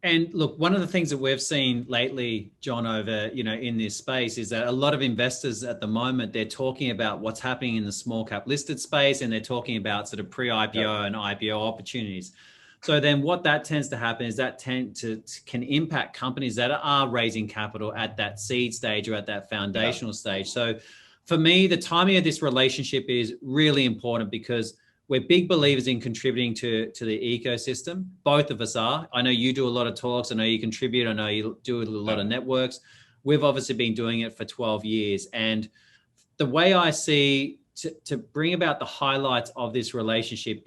And look, one of the things that we've seen lately, John, over, in this space is that a lot of investors at the moment, they're talking about what's happening in the small cap listed space, and they're talking about sort of pre-IPO and IPO opportunities. So then what that tends to happen is that can impact companies that are raising capital at that seed stage or at that foundational stage. So for me, the timing of this relationship is really important because we're big believers in contributing to the ecosystem. Both of us are. I know you do a lot of talks. I know you contribute. I know you do a lot of networks. We've obviously been doing it for 12 years. And the way I see to bring about the highlights of this relationship,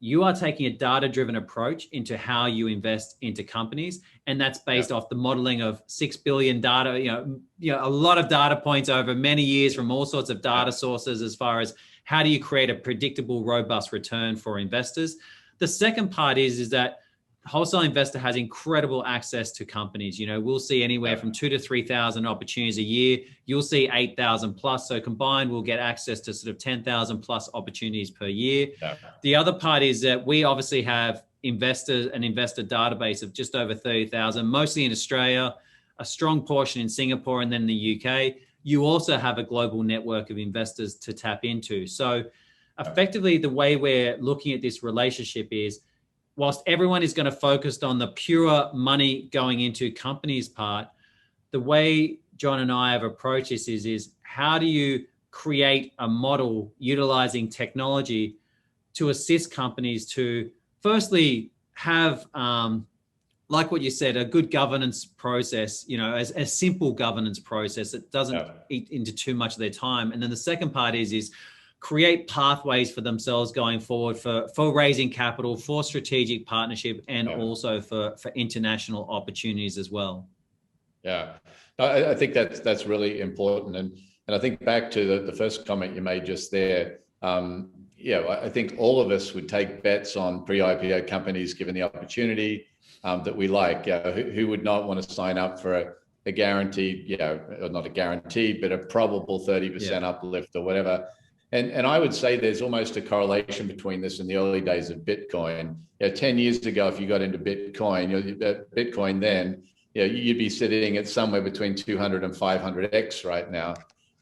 you are taking a data-driven approach into how you invest into companies, and that's based off the modeling of 6 billion data. A lot of data points over many years from all sorts of data sources as far as how do you create a predictable, robust return for investors. The second part is that wholesale investor has incredible access to companies. We'll see anywhere from 2,000 to 3,000 opportunities a year. You'll see 8,000 plus. So combined, we'll get access to sort of 10,000 plus opportunities per year. Yeah. The other part is that we obviously have an investor database of just over 30,000, mostly in Australia, a strong portion in Singapore, and then the UK. You also have a global network of investors to tap into. So effectively, the way we're looking at this relationship is, whilst everyone is going to focus on the pure money going into companies part, the way John and I have approached this is how do you create a model utilizing technology to assist companies to firstly have, like what you said, a good governance process, as a simple governance process that doesn't eat into too much of their time. And then the second part is create pathways for themselves going forward for raising capital, for strategic partnership, and also for international opportunities as well. Yeah, I think that's really important. And I think back to the first comment you made just there, I think all of us would take bets on pre-IPO companies given the opportunity that we like. Who would not want to sign up for a guaranteed, or not a guaranteed, but a probable 30% uplift or whatever. And I would say there's almost a correlation between this and the early days of Bitcoin. 10 years ago, if you got into Bitcoin then, you'd be sitting at somewhere between 200 and 500x right now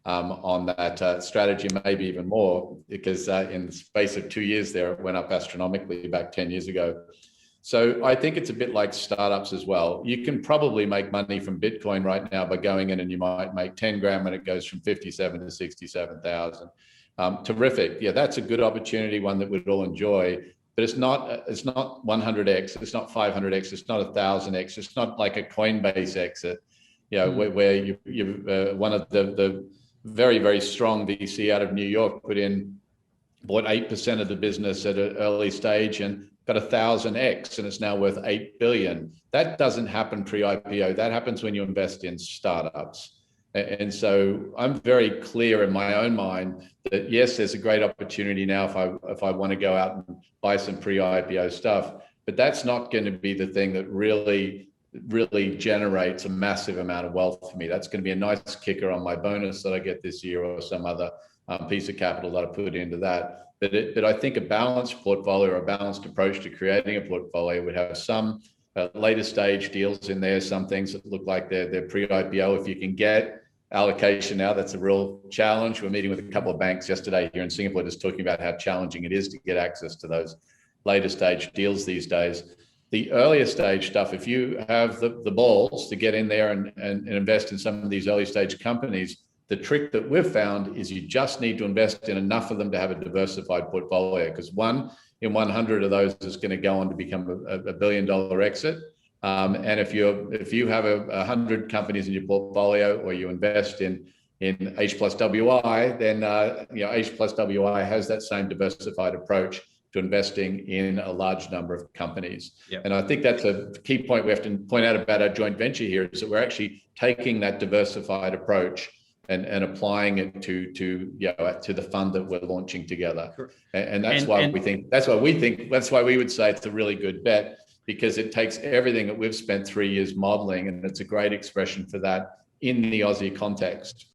on that strategy, maybe even more, because in the space of 2 years there, it went up astronomically back 10 years ago. So I think it's a bit like startups as well. You can probably make money from Bitcoin right now by going in, and you might make 10 grand when it goes from 57 to 67,000. Terrific. Yeah, that's a good opportunity, one that we'd all enjoy, but it's not 100x, it's not 500x, it's not 1,000x, it's not like a Coinbase exit, where you one of the very, very strong VC out of New York bought 8% of the business at an early stage and got 1,000x, and it's now worth 8 billion. That doesn't happen pre-IPO. That happens when you invest in startups. And so I'm very clear in my own mind that yes, there's a great opportunity now if I want to go out and buy some pre-IPO stuff, but that's not going to be the thing that really generates a massive amount of wealth for me. That's going to be a nice kicker on my bonus that I get this year, or some other piece of capital that I put into that. But I think a balanced portfolio, or a balanced approach to creating a portfolio, would have some later stage deals in there, some things that look like they're pre-IPO. If you can get allocation now, that's a real challenge. We're meeting with a couple of banks yesterday here in Singapore, just talking about how challenging it is to get access to those later stage deals these days. The earlier stage stuff, if you have the balls to get in there and invest in some of these early stage companies, the trick that we've found is you just need to invest in enough of them to have a diversified portfolio, because 1 in 100 of those is going to go on to become a $1 billion exit. And if you have 100 companies in your portfolio, or you invest in H+WI, then H+WI has that same diversified approach to investing in a large number of companies. Yep. And I think that's a key point we have to point out about our joint venture here, is that we're actually taking that diversified approach and applying it to the fund that we're launching together. Sure. And that's why we would say it's a really good bet, because it takes everything that we've spent 3 years modeling, and it's a great expression for that in the Aussie context.